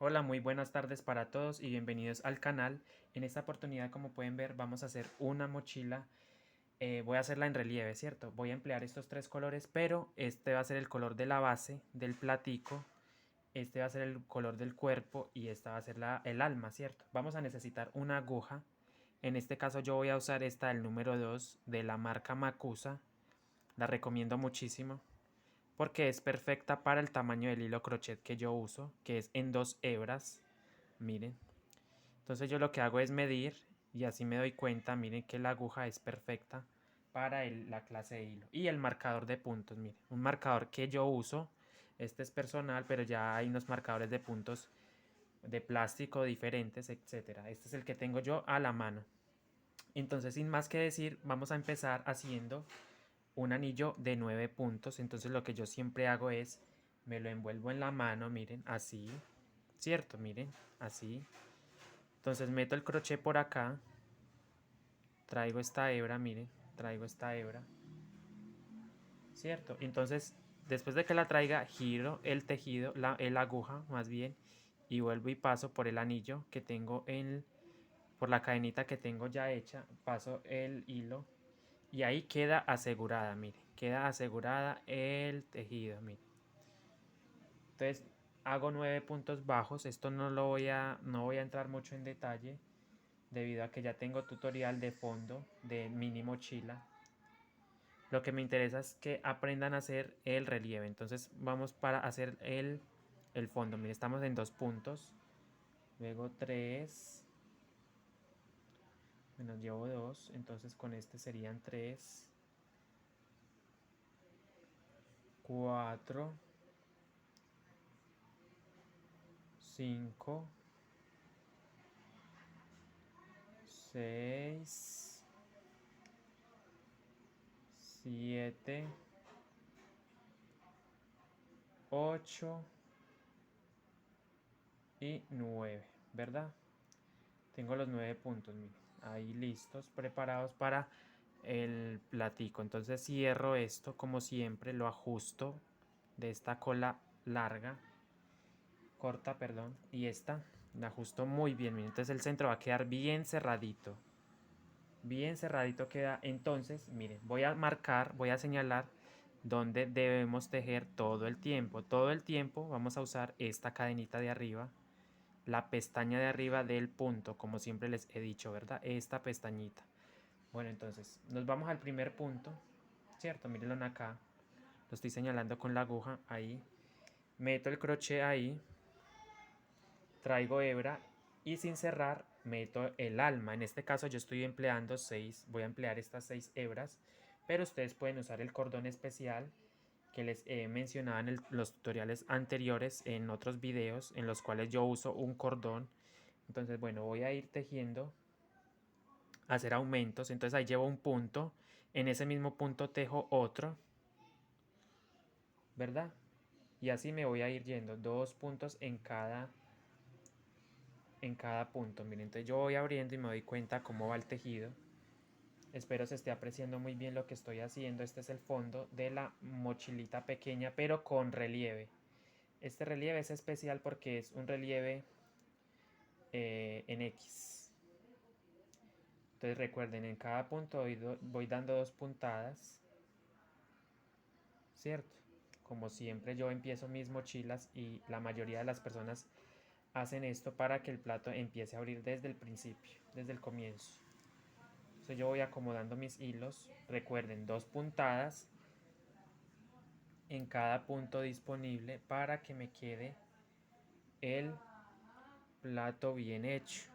Hola, muy buenas tardes para todos y bienvenidos al canal. En esta oportunidad, como pueden ver, vamos a hacer una mochila. Voy a hacerla en relieve, ¿cierto? Voy a emplear estos tres colores, pero este va a ser el color de la base del platico, este va a ser el color del cuerpo y esta va a ser el alma, ¿cierto? Vamos a necesitar una aguja. En este caso yo voy a usar esta del número 2 de la marca Macusa. La recomiendo muchísimo porque es perfecta para el tamaño del hilo crochet que yo uso, que es en 2 hebras. Miren. Entonces yo lo que hago es medir y así me doy cuenta, miren que la aguja es perfecta para la clase de hilo. Y el marcador de puntos, miren, un marcador que yo uso, este es personal, pero ya hay unos marcadores de puntos de plástico diferentes, etcétera. Este es el que tengo yo a la mano. Entonces, sin más que decir, vamos a empezar haciendo un anillo de 9 puntos. Entonces lo que yo siempre hago es, me lo envuelvo en la mano, miren, así, ¿cierto? Miren, así. Entonces meto el crochet por acá, traigo esta hebra, mire, traigo esta hebra, ¿cierto? Entonces, después de que la traiga, giro el tejido, el aguja más bien, y vuelvo y paso por el anillo que tengo por la cadenita que tengo ya hecha, paso el hilo y ahí queda asegurada, mire, queda asegurada el tejido, mire. Entonces, hago 9 puntos bajos, esto no voy a entrar mucho en detalle debido a que ya tengo tutorial de fondo de mini mochila. Lo que me interesa es que aprendan a hacer el relieve. Entonces vamos para hacer el fondo. Mire, estamos en 2 puntos. Luego 3. Bueno, llevo 2. Entonces con este serían 3, 4, 5, 6, 7, 8 y 9, ¿verdad? Tengo los 9 puntos, miren, ahí listos, preparados para el platico. Entonces cierro esto como siempre, lo ajusto de esta cola larga, corta, perdón, y esta la ajusto muy bien, miren. Entonces el centro va a quedar bien cerradito queda. Entonces, miren, voy a marcar, voy a señalar donde debemos tejer todo el tiempo. Todo el tiempo vamos a usar esta cadenita de arriba, la pestaña de arriba del punto, como siempre les he dicho, ¿verdad? Esta pestañita. Bueno, entonces nos vamos al primer punto, ¿cierto? Mírenlo acá. Lo estoy señalando con la aguja ahí. Meto el crochet ahí, traigo hebra y sin cerrar meto el alma. En este caso yo estoy empleando 6, voy a emplear estas 6 hebras, pero ustedes pueden usar el cordón especial que les he mencionado en los tutoriales anteriores, en otros videos en los cuales yo uso un cordón. Entonces, bueno, voy a ir tejiendo, hacer aumentos. Entonces ahí llevo un punto, en ese mismo punto tejo otro, ¿verdad? Y así me voy a ir yendo, 2 puntos en cada punto. Miren, entonces yo voy abriendo y me doy cuenta cómo va el tejido. Espero se esté apreciando muy bien lo que estoy haciendo. Este es el fondo de la mochilita pequeña, pero con relieve. Este relieve es especial porque es un relieve en X. Entonces recuerden, en cada punto voy dando 2 puntadas, ¿cierto? Como siempre yo empiezo mis mochilas y la mayoría de las personas hacen esto para que el plato empiece a abrir desde el principio, desde el comienzo. Entonces yo voy acomodando mis hilos. Recuerden, 2 puntadas en cada punto disponible para que me quede el plato bien hecho.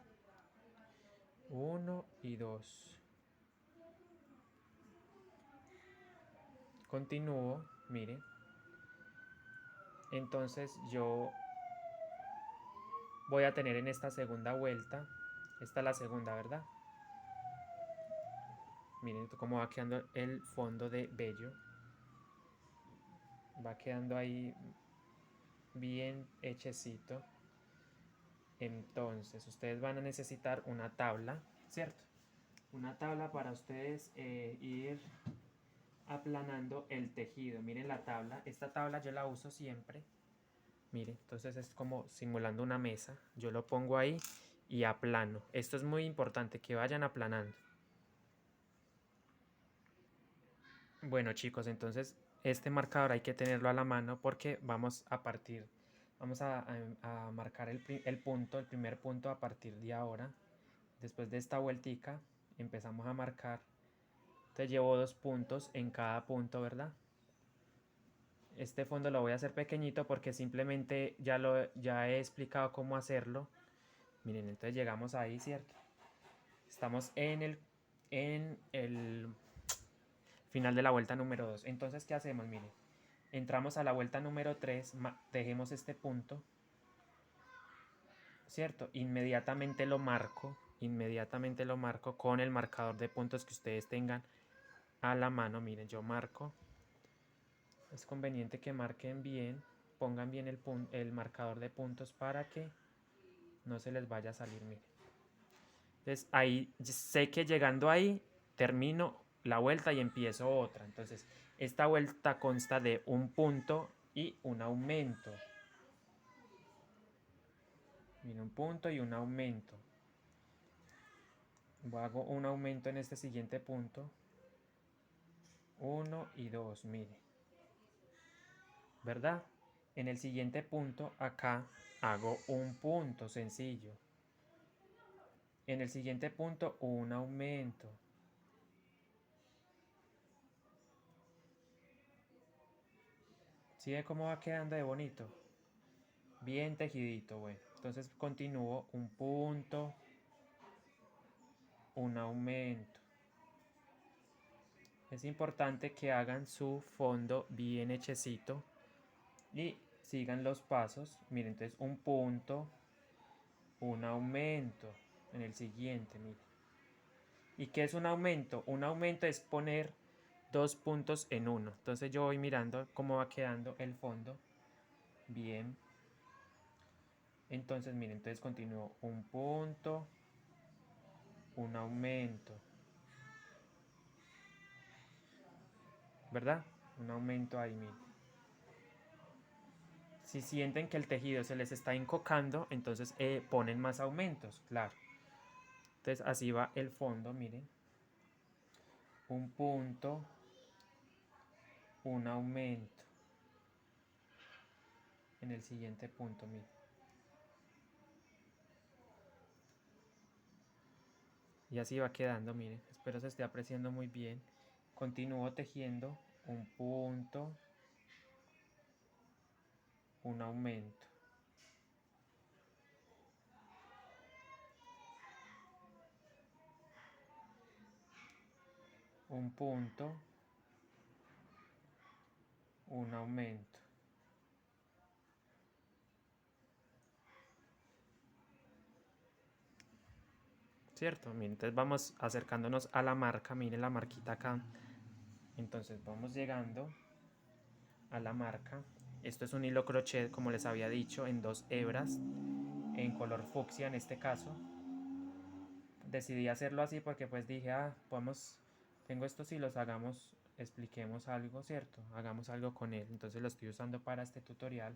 1 y 2. Continúo, miren. Entonces yo voy a tener en esta segunda vuelta, esta es la segunda, ¿verdad? Miren cómo va quedando el fondo de vello. Va quedando ahí bien hechecito. Entonces ustedes van a necesitar una tabla, ¿cierto? Una tabla para ustedes ir aplanando el tejido. Miren la tabla. Esta tabla yo la uso siempre. Mire, entonces es como simulando una mesa. Yo lo pongo ahí y aplano. Esto es muy importante, que vayan aplanando. Bueno chicos, entonces este marcador hay que tenerlo a la mano porque vamos a partir, vamos a marcar el punto, el primer punto a partir de ahora. Después de esta vueltica empezamos a marcar. Entonces llevo 2 puntos en cada punto, ¿verdad? Este fondo lo voy a hacer pequeñito porque simplemente ya he explicado cómo hacerlo. Miren, entonces llegamos ahí, ¿cierto? Estamos en el final de la vuelta número 2. Entonces, ¿qué hacemos? Miren, entramos a la vuelta número 3, dejemos este punto, ¿cierto? Inmediatamente lo marco con el marcador de puntos que ustedes tengan a la mano. Miren, yo marco. Es conveniente que marquen bien, pongan bien el marcador de puntos para que no se les vaya a salir, miren. Entonces ahí sé que llegando ahí termino la vuelta y empiezo otra. Entonces esta vuelta consta de un punto y un aumento. Miren, un punto y un aumento. Hago un aumento en este siguiente punto. 1 y 2, mire. ¿Verdad? En el siguiente punto acá hago un punto sencillo. En el siguiente punto un aumento. ¿Sí ve cómo va quedando de bonito? Bien tejidito, bueno. Entonces continúo un punto, un aumento. Es importante que hagan su fondo bien hechecito y sigan los pasos. Miren, entonces un punto, un aumento en el siguiente, miren. ¿Y qué es un aumento? Un aumento es poner 2 puntos en uno. Entonces yo voy mirando cómo va quedando el fondo. Bien. Entonces, miren, entonces continúo un punto, un aumento, ¿verdad? Un aumento ahí, miren. Si sienten que el tejido se les está encocando, entonces ponen más aumentos, claro. Entonces así va el fondo, miren. Un punto, un aumento. En el siguiente punto, miren. Y así va quedando, miren. Espero se esté apreciando muy bien. Continúo tejiendo un punto, un aumento. Un punto, un aumento. ¿Cierto? Miren, entonces vamos acercándonos a la marca, miren la marquita acá. Entonces vamos llegando a la marca. Esto es un hilo crochet, como les había dicho, en 2 hebras, en color fucsia en este caso. Decidí hacerlo así porque pues dije, tengo estos hilos, expliquemos algo, ¿cierto? Hagamos algo con él. Entonces lo estoy usando para este tutorial,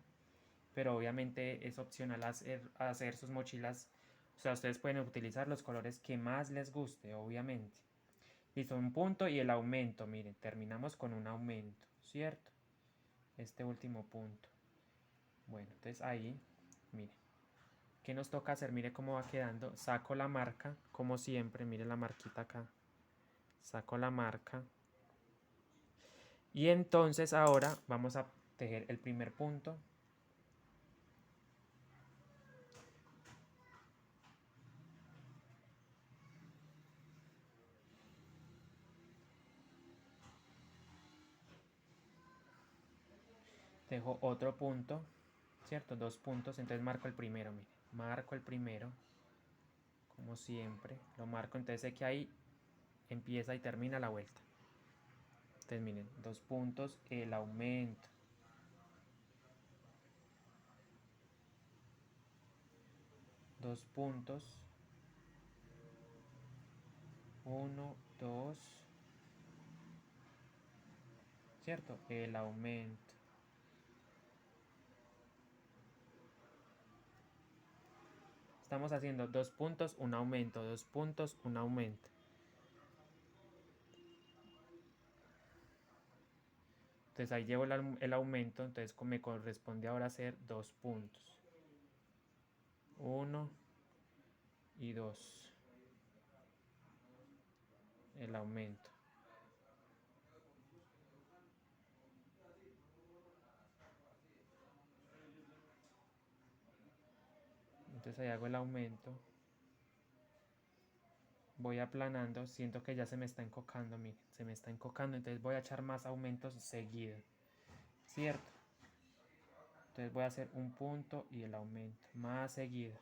pero obviamente es opcional hacer sus mochilas. O sea, ustedes pueden utilizar los colores que más les guste, obviamente. Listo, un punto y el aumento, miren, terminamos con un aumento, ¿cierto? Este último punto. Bueno, entonces ahí, miren. ¿Qué nos toca hacer? Mire cómo va quedando. Saco la marca, como siempre, mire la marquita acá. Saco la marca. Y entonces ahora vamos a tejer el primer punto. Tejo otro punto, ¿cierto? 2 puntos, entonces marco el primero, mire. Marco el primero, como siempre. Lo marco, entonces sé que ahí empieza y termina la vuelta. Entonces miren, 2 puntos, el aumento. 2 puntos. 1, 2, ¿cierto? El aumento. Estamos haciendo 2 puntos, un aumento, 2 puntos, un aumento. Entonces ahí llevo el aumento, entonces me corresponde ahora hacer 2 puntos. 1 y 2. El aumento. Entonces ahí hago el aumento. Voy aplanando, siento que ya se me está encocando, miren, se me está encocando, entonces voy a echar más aumentos seguidos, ¿cierto? Entonces voy a hacer un punto y el aumento, más seguido.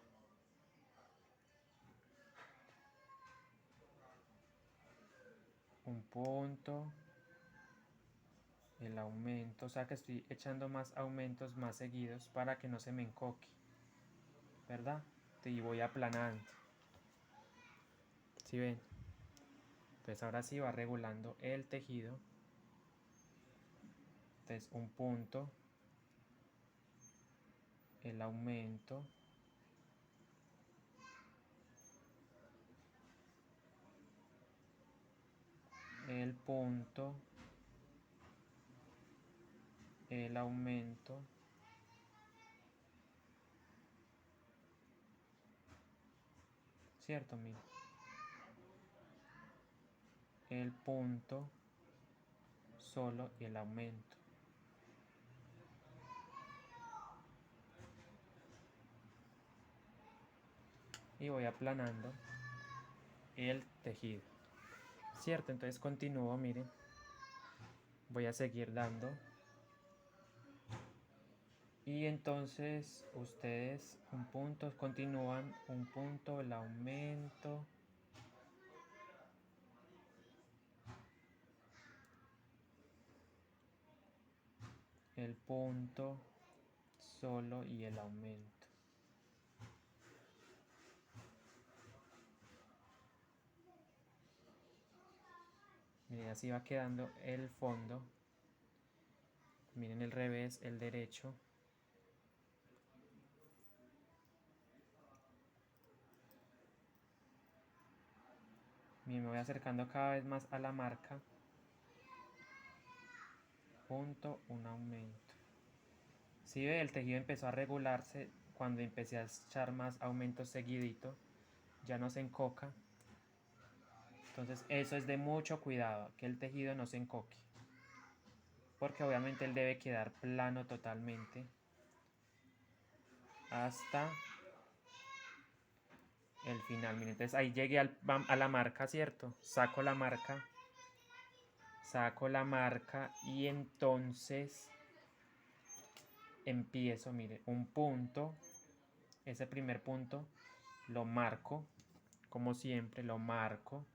Un punto, el aumento, o sea que estoy echando más aumentos más seguidos para que no se me encoque, ¿verdad? Y voy aplanando. ¿Sí ven? Entonces ahora sí va regulando el tejido. Entonces un punto, el aumento, el punto, el aumento, ¿cierto? Miren. El punto solo y el aumento. Y voy aplanando el tejido, ¿cierto? Entonces continúo, miren. Voy a seguir dando. Y entonces ustedes un punto, continúan un punto, el aumento. El punto solo y el aumento. Miren, así va quedando el fondo. Miren el revés, el derecho. Miren, me voy acercando cada vez más a la marca. Punto, un aumento. Si ve, el tejido empezó a regularse cuando empecé a echar más aumentos seguidito. Ya no se encoca. Entonces eso es de mucho cuidado, que el tejido no se encoque. Porque obviamente él debe quedar plano totalmente. Hasta el final. Miren, entonces ahí llegué a la marca, ¿cierto? Saco la marca. Saco la marca y entonces empiezo, mire, un punto. Ese primer punto lo marco. Como siempre, lo marco.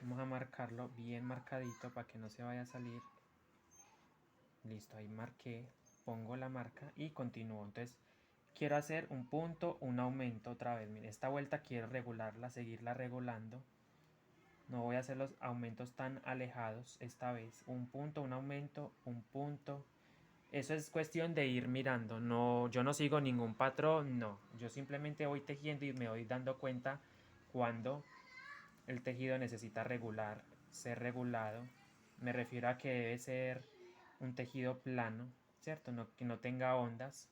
Vamos a marcarlo bien marcadito para que no se vaya a salir. Listo, ahí marqué. Pongo la marca y continúo. Entonces quiero hacer un punto, un aumento otra vez. Miren, esta vuelta quiero regularla, seguirla regulando. No voy a hacer los aumentos tan alejados esta vez. Un punto, un aumento, un punto. Eso es cuestión de ir mirando. No, yo no sigo ningún patrón, no. Yo simplemente voy tejiendo y me voy dando cuenta cuando el tejido necesita ser regulado. Me refiero a que debe ser un tejido plano, ¿cierto? No, que no tenga ondas.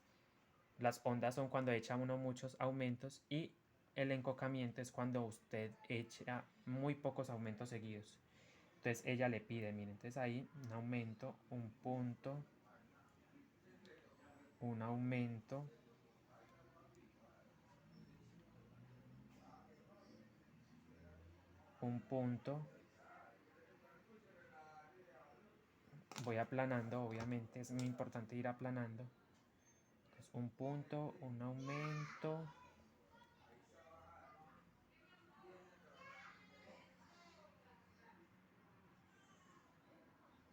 Las ondas son cuando echa uno muchos aumentos y el encocamiento es cuando usted echa muy pocos aumentos seguidos. Entonces ella le pide, miren, entonces ahí un aumento, un punto, un aumento, un punto. Voy aplanando, obviamente, es muy importante ir aplanando. Entonces un punto, un aumento.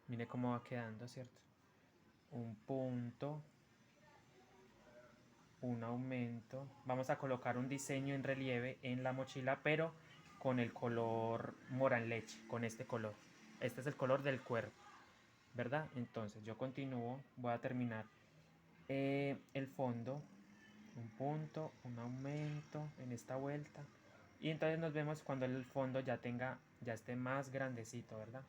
Mire cómo va quedando, ¿cierto? Un punto, un aumento. Vamos a colocar un diseño en relieve en la mochila, pero con el color mora en leche, con este color. Este es el color del cuerpo, ¿verdad? Entonces yo continúo, voy a terminar el fondo, un punto, un aumento en esta vuelta, y entonces nos vemos cuando el fondo ya esté más grandecito, ¿verdad?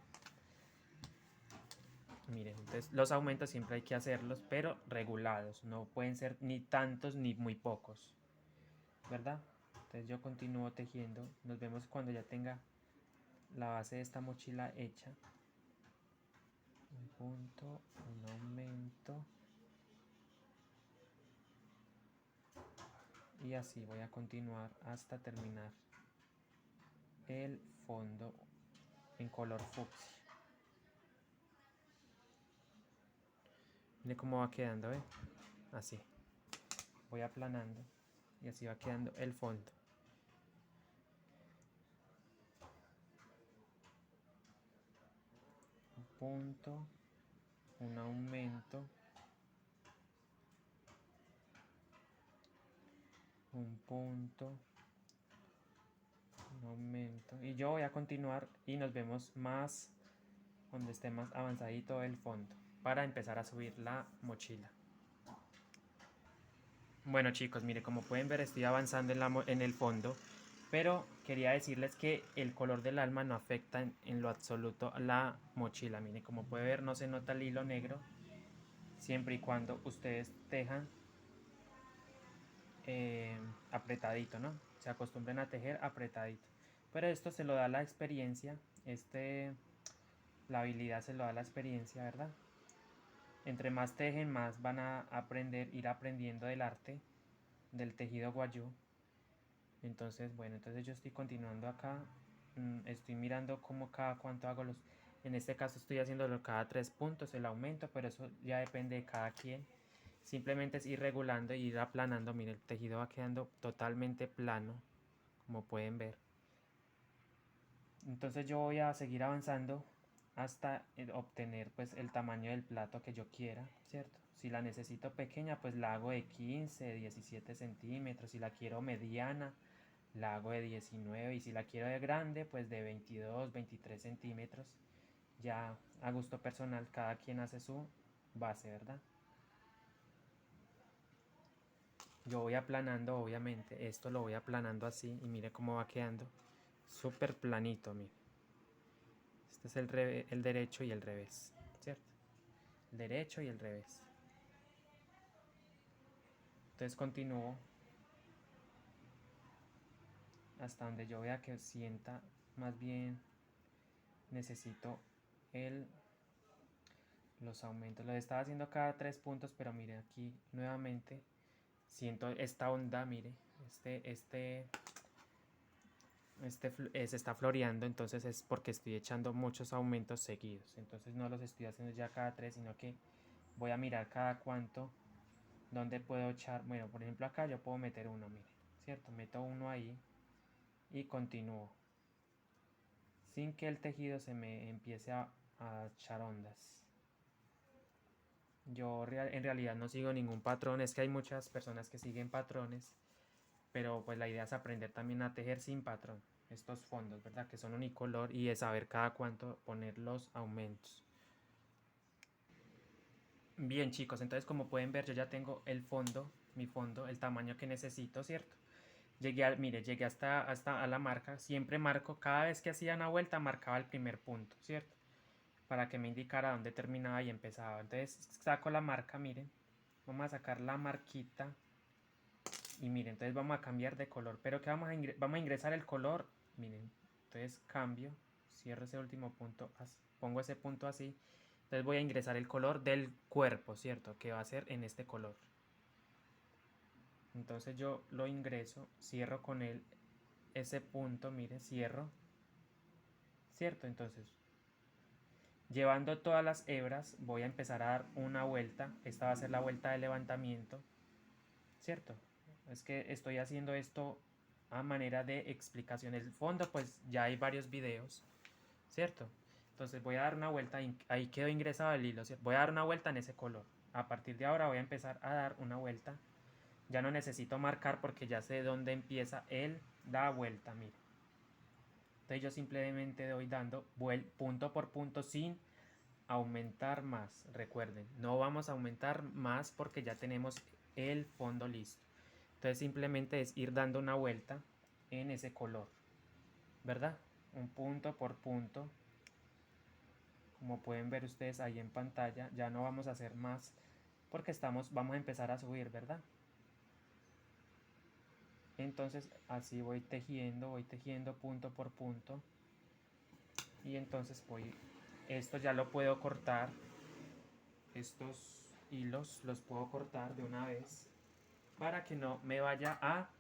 Miren, entonces los aumentos siempre hay que hacerlos, pero regulados, no pueden ser ni tantos ni muy pocos, ¿verdad? Entonces yo continúo tejiendo, nos vemos cuando ya tenga la base de esta mochila hecha. Un punto, un aumento, y así voy a continuar hasta terminar el fondo en color fucsia. Mire cómo va quedando, ¿eh? Así. Voy aplanando y así va quedando el fondo. Un punto, un aumento, un punto, un aumento. Y yo voy a continuar y nos vemos más cuando esté más avanzadito el fondo para empezar a subir la mochila. Bueno chicos, mire, como pueden ver estoy avanzando en el fondo, pero quería decirles que el color del alma no afecta en lo absoluto a la mochila. Mire, como puede ver no se nota el hilo negro, siempre y cuando ustedes tejan apretadito, ¿no? Se acostumbren a tejer apretadito. Pero esto se lo da la experiencia, la habilidad se lo da la experiencia, ¿verdad? Entre más tejen, más van a ir aprendiendo del arte del tejido guayú. Entonces, bueno, entonces yo estoy continuando acá, estoy mirando cómo cada cuánto hago en este caso estoy haciéndolo cada 3 puntos el aumento, pero eso ya depende de cada quien. Simplemente es ir regulando y ir aplanando. Mire, el tejido va quedando totalmente plano, como pueden ver. Entonces yo voy a seguir avanzando hasta obtener pues el tamaño del plato que yo quiera, ¿cierto? Si la necesito pequeña, pues la hago de 15, 17 centímetros. Si la quiero mediana, la hago de 19. Y si la quiero de grande, pues de 22, 23 centímetros. Ya a gusto personal, cada quien hace su base, ¿verdad? Yo voy aplanando, obviamente, esto lo voy aplanando así y mire cómo va quedando. Súper planito, mire. Este es el derecho y el revés, ¿cierto? El derecho y el revés. Entonces continúo hasta donde yo vea que sienta, más bien necesito los aumentos. Lo estaba haciendo cada 3 puntos, pero mire aquí nuevamente siento esta onda, mire, se está floreando, entonces es porque estoy echando muchos aumentos seguidos. Entonces no los estoy haciendo ya cada 3, sino que voy a mirar cada cuánto, dónde puedo echar. Bueno, por ejemplo acá yo puedo meter uno, mire, ¿cierto? Meto uno ahí y continúo sin que el tejido se me empiece a echar ondas. Yo en realidad no sigo ningún patrón, es que hay muchas personas que siguen patrones, pero pues la idea es aprender también a tejer sin patrón. Estos fondos, ¿verdad? Que son unicolor y es saber cada cuánto poner los aumentos. Bien chicos, entonces como pueden ver yo ya tengo el fondo, mi fondo, el tamaño que necesito, ¿cierto? Llegué hasta a la marca, siempre marco, cada vez que hacía una vuelta marcaba el primer punto, ¿cierto? Para que me indicara dónde terminaba y empezaba. Entonces saco la marca, miren, vamos a sacar la marquita y miren, entonces vamos a cambiar de color, pero que vamos a ingresar el color, miren, entonces cambio, cierro ese último punto, pongo ese punto así, entonces voy a ingresar el color del cuerpo, ¿cierto? Que va a ser en este color. Entonces yo lo ingreso, cierro con él ese punto, miren, cierro, ¿cierto? Entonces, llevando todas las hebras, voy a empezar a dar una vuelta, esta va a ser la vuelta de levantamiento, ¿cierto? Es que estoy haciendo esto a manera de explicación. En el fondo pues ya hay varios videos, ¿cierto? Entonces voy a dar una vuelta, ahí quedó ingresado el hilo, ¿cierto? Voy a dar una vuelta en ese color. A partir de ahora voy a empezar a dar una vuelta. Ya no necesito marcar porque ya sé dónde empieza la vuelta, mire. Entonces yo simplemente doy dando punto por punto sin aumentar más. Recuerden, no vamos a aumentar más porque ya tenemos el fondo listo. Entonces simplemente es ir dando una vuelta en ese color, ¿verdad? Un punto por punto. Como pueden ver ustedes ahí en pantalla, ya no vamos a hacer más porque vamos a empezar a subir, ¿verdad? Entonces así voy tejiendo punto por punto. Y entonces esto ya lo puedo cortar. Estos hilos los puedo cortar de una vez para que no me vaya a,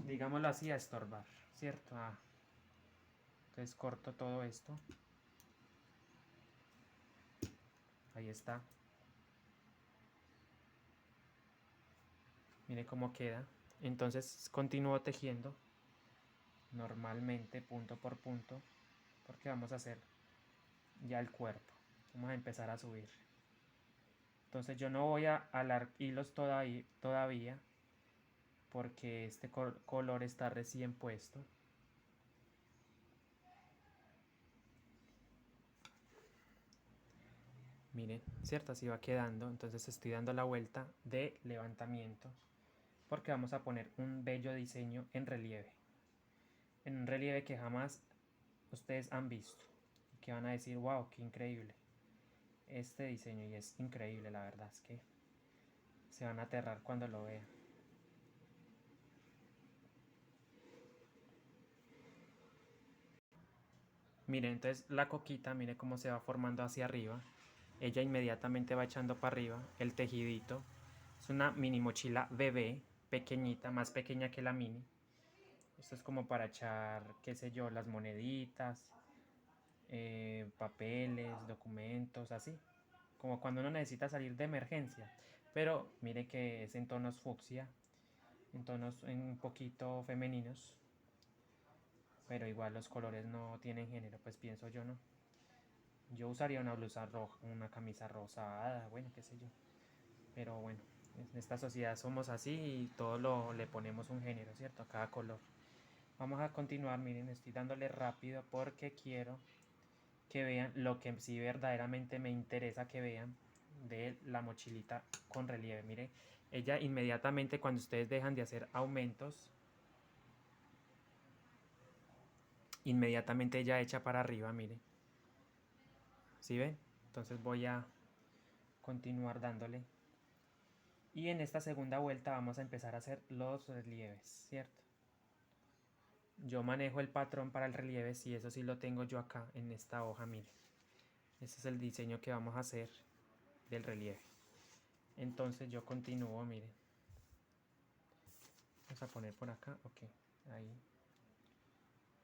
digámoslo así, a estorbar, ¿cierto? Entonces corto todo esto. Ahí está. Mire cómo queda. Entonces continúo tejiendo normalmente punto por punto porque vamos a hacer ya el cuerpo. Vamos a empezar a subir. Entonces yo no voy a alar hilos todavía porque este color está recién puesto. Miren, ¿cierto? Así va quedando. Entonces estoy dando la vuelta de levantamiento porque vamos a poner un bello diseño en relieve. En un relieve que jamás ustedes han visto. Que van a decir, wow, qué increíble este diseño. Y es increíble, la verdad es que se van a aterrar cuando lo vean. Miren, entonces la coquita, mire cómo se va formando hacia arriba. Ella inmediatamente va echando para arriba el tejidito. Es una mini mochila bebé, pequeñita, más pequeña que la mini. Esto es como para echar, qué sé yo, las moneditas, papeles, documentos, así. Como cuando uno necesita salir de emergencia. Pero mire que es en tonos fucsia, en tonos un poquito femeninos. Pero igual los colores no tienen género, pues pienso yo, ¿no? Yo usaría una blusa roja, una camisa rosada, bueno, qué sé yo. Pero bueno, en esta sociedad somos así y todo le ponemos un género, ¿cierto? A cada color. Vamos a continuar, miren, estoy dándole rápido porque quiero que vean lo que sí verdaderamente me interesa que vean de la mochilita con relieve. Miren, ella inmediatamente cuando ustedes dejan de hacer aumentos, inmediatamente ella echa para arriba, miren. ¿Sí ven? Entonces voy a continuar dándole. Y en esta segunda vuelta vamos a empezar a hacer los relieves, ¿cierto? Yo manejo el patrón para el relieve, y eso sí lo tengo yo acá en esta hoja, miren. Este es el diseño que vamos a hacer del relieve. Entonces yo continúo, miren. Vamos a poner por acá, ok, ahí.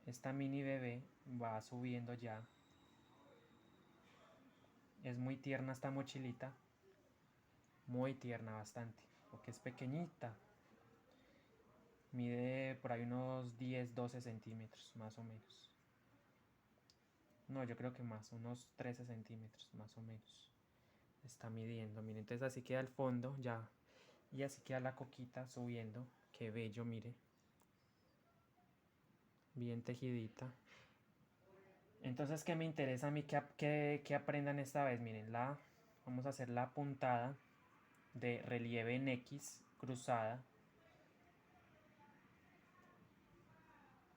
Esta mini bebé va subiendo ya. Es muy tierna esta mochilita. Muy tierna bastante, porque es pequeñita. Mide por ahí unos 10-12 centímetros, más o menos. No, yo creo que más, unos 13 centímetros, más o menos. Está midiendo, miren, entonces así queda el fondo ya. Y así queda la coquita subiendo. Qué bello, mire. Bien tejidita. Entonces, ¿qué me interesa a mí que aprendan esta vez? Miren, vamos a hacer la puntada de relieve en X cruzada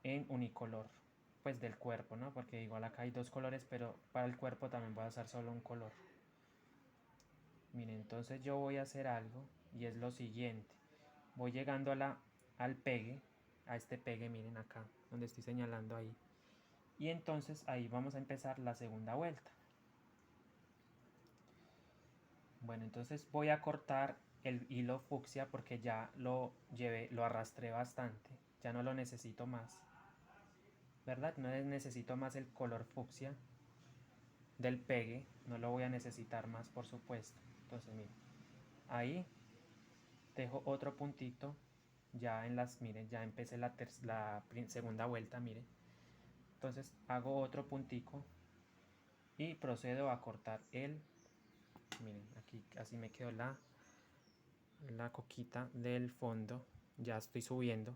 en unicolor. Pues del cuerpo, ¿no? Porque igual acá hay dos colores, pero para el cuerpo también voy a usar solo un color. Miren, entonces yo voy a hacer algo y es lo siguiente. Voy llegando al pegue, a este pegue, miren acá, donde estoy señalando ahí. Y entonces ahí vamos a empezar la segunda vuelta. Bueno, entonces voy a cortar el hilo fucsia porque ya lo arrastré bastante. Ya no lo necesito más. ¿Verdad? No necesito más el color fucsia del pegue. No lo voy a necesitar más, por supuesto. Entonces, miren. Ahí dejo otro puntito. Ya miren, ya empecé la segunda vuelta, miren. Entonces hago otro puntico y procedo a cortar miren, aquí así me quedó la coquita del fondo. Ya estoy subiendo.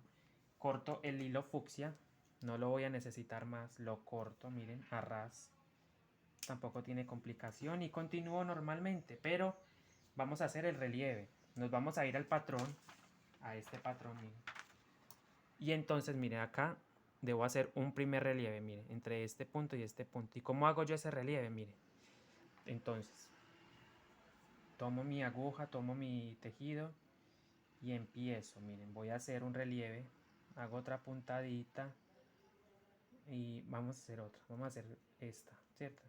Corto el hilo fucsia, no lo voy a necesitar más, lo corto, miren, a ras. tampoco tiene complicación y continúo normalmente, pero vamos a hacer el relieve. Nos vamos a ir al patrón, a este patrón, miren. Y entonces, miren, acá debo hacer un primer relieve, miren, entre este punto y este punto. ¿Y cómo hago yo ese relieve? Miren, entonces, tomo mi aguja, tomo mi tejido y empiezo, miren, voy a hacer un relieve, hago otra puntadita y vamos a hacer otra, vamos a hacer esta, ¿cierto?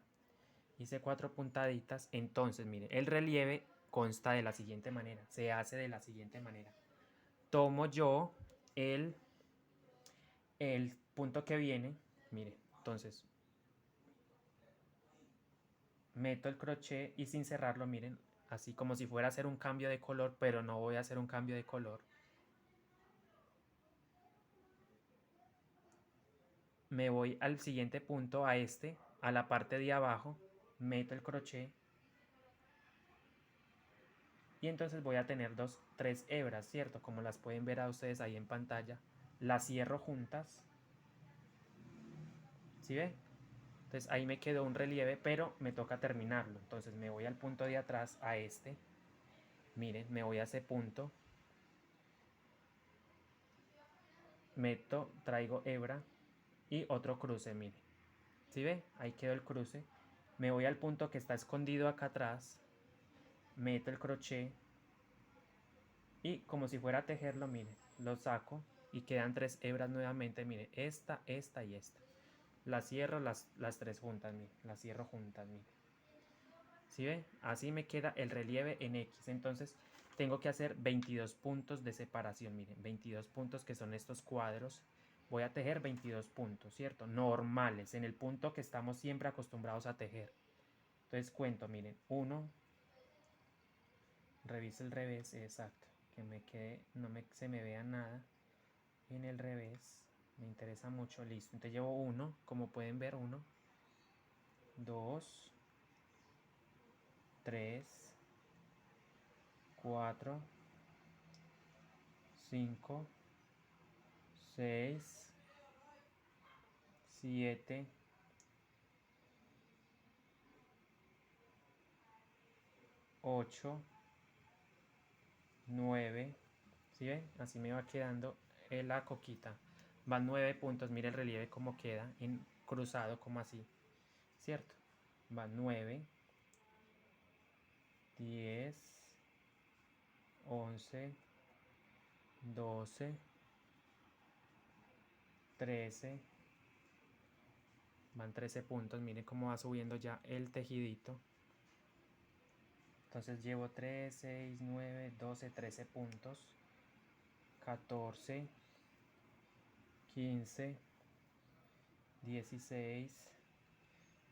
Hice 4 puntaditas, entonces, miren, el relieve consta de la siguiente manera, se hace de la siguiente manera. Tomo yo el, el punto que viene, miren, entonces meto el crochet y sin cerrarlo, miren, así como si fuera a hacer un cambio de color, pero no voy a hacer un cambio de color. Me voy al siguiente punto, a este, a la parte de abajo, meto el crochet y entonces voy a tener 3 hebras, ¿cierto? Como las pueden ver a ustedes ahí en pantalla. Las cierro juntas, ¿sí ven? Entonces ahí me quedó un relieve, pero me toca terminarlo. Entonces me voy al punto de atrás, a este. Miren, me voy a ese punto. Meto, traigo hebra y otro cruce, miren. ¿Sí ve? Ahí quedó el cruce. Me voy al punto que está escondido acá atrás. Meto el crochet. Y como si fuera a tejerlo, miren, lo saco. Y quedan 3 hebras nuevamente, miren. Esta y esta. Las cierro las 3 juntas, miren. Las cierro juntas, miren. ¿Sí ve? Así me queda el relieve en X. Entonces tengo que hacer 22 puntos de separación. Miren, 22 puntos que son estos cuadros. Voy a tejer 22 puntos, ¿cierto? Normales, en el punto que estamos siempre acostumbrados a tejer. Entonces cuento, miren, 1, reviso el revés, exacto. Que me quede, se me vea nada en el revés. Me interesa mucho, listo. Entonces llevo 1, como pueden ver, 1, 2, 3, 4, 5, 6, 7, 8, 9. ¿Sí ven? Así me va quedando la coquita. Van 9 puntos. Mire el relieve como queda en cruzado, como así. ¿Cierto? Van 9, 10, 11, 12, 13. Van 13 puntos. Miren cómo va subiendo ya el tejidito. Entonces llevo 3, 6, 9, 12, 13 puntos. 14, 15, 16,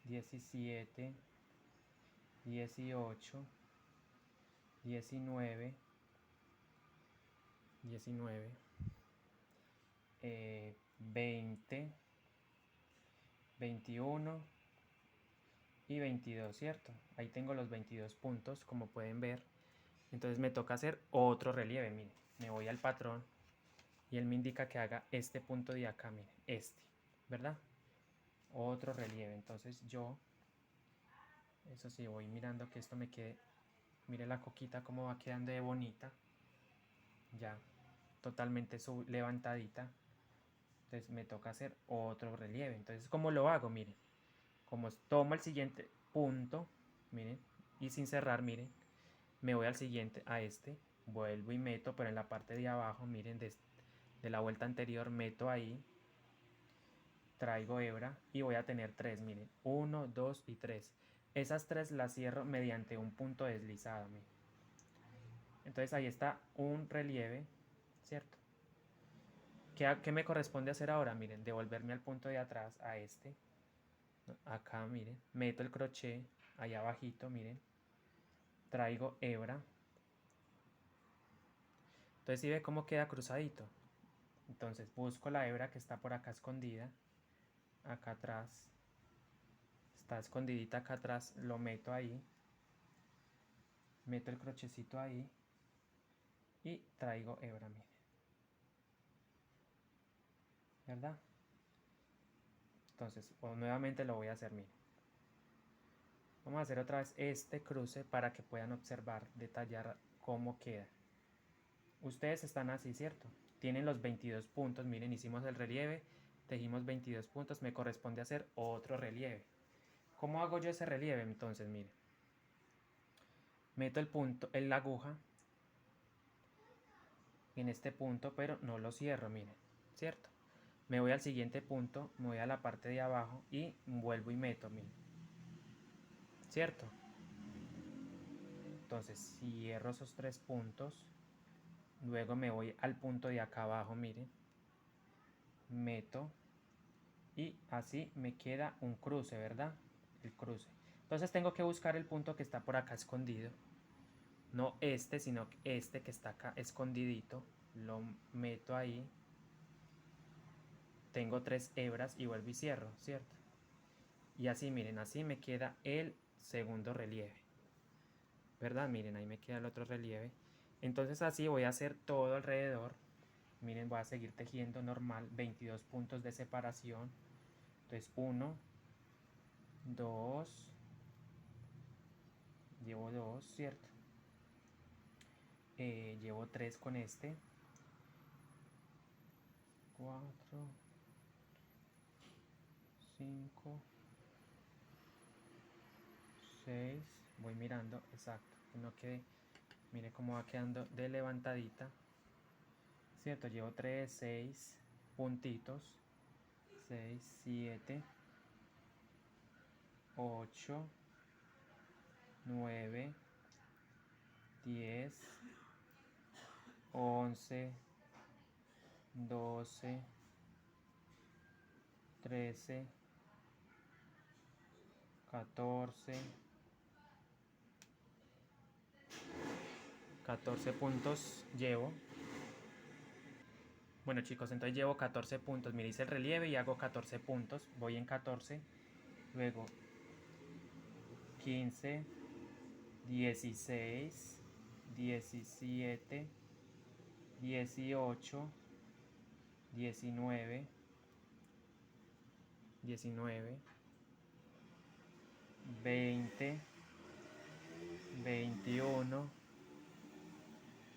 17, 18, 19, 20, 21 y 22, ¿cierto? Ahí tengo los 22 puntos, como pueden ver. Entonces me toca hacer otro relieve, miren. Me voy al patrón y él me indica que haga este punto de acá, miren, este, ¿verdad? Otro relieve. Entonces yo, eso sí, voy mirando que esto me quede, mire la coquita cómo va quedando de bonita. Ya, totalmente levantadita. Entonces me toca hacer otro relieve. Entonces, ¿cómo lo hago? Miren, como tomo el siguiente punto, miren, y sin cerrar, miren, me voy al siguiente, a este, vuelvo y meto, pero en la parte de abajo, miren, de la vuelta anterior, meto ahí, traigo hebra y voy a tener 3, miren, 1, 2 y 3. Esas 3 las cierro mediante un punto deslizado, miren. Entonces ahí está un relieve, ¿cierto? ¿Qué me corresponde hacer ahora? Miren, devolverme al punto de atrás, a este. Acá, miren. Meto el crochet allá abajito, miren. Traigo hebra. Entonces, ¿sí ve cómo queda cruzadito? Entonces, busco la hebra que está por acá escondida. Acá atrás. Está escondidita acá atrás. Lo meto ahí. Meto el crochecito ahí. Y traigo hebra, miren. ¿Verdad? Entonces, nuevamente lo voy a hacer, miren. Vamos a hacer otra vez este cruce para que puedan observar, detallar cómo queda. Ustedes están así, ¿cierto? Tienen los 22 puntos, miren, hicimos el relieve, tejimos 22 puntos, me corresponde hacer otro relieve. ¿Cómo hago yo ese relieve? Entonces, miren, meto el punto en la aguja en este punto, pero no lo cierro, miren, ¿cierto? Me voy al siguiente punto, me voy a la parte de abajo y vuelvo y meto, miren, ¿cierto? Entonces cierro esos 3 puntos, luego me voy al punto de acá abajo, miren, meto y así me queda un cruce, ¿verdad? El cruce. Entonces tengo que buscar el punto que está por acá escondido, no este, sino este que está acá escondidito, lo meto ahí, tengo 3 hebras y vuelvo y cierro, ¿cierto? Y así, miren, así me queda el segundo relieve, ¿verdad? Miren, ahí me queda el otro relieve. Entonces así voy a hacer todo alrededor. Miren, voy a seguir tejiendo normal, 22 puntos de separación. Entonces 1, 2, llevo 2, ¿cierto? Llevo 3 con este, 4, 5, 6, voy mirando, exacto, que no quede, mire cómo va quedando de levantadita, ¿cierto? Llevo 3, 6 puntitos, 6, 7, 8, 9, 10, 11, 12, 13, 14, 14 puntos llevo. Bueno chicos, entonces llevo 14 puntos. Me hice el relieve y hago 14 puntos. Voy en 14. Luego 15, 16, 17, 18, 19, 19, 20, 21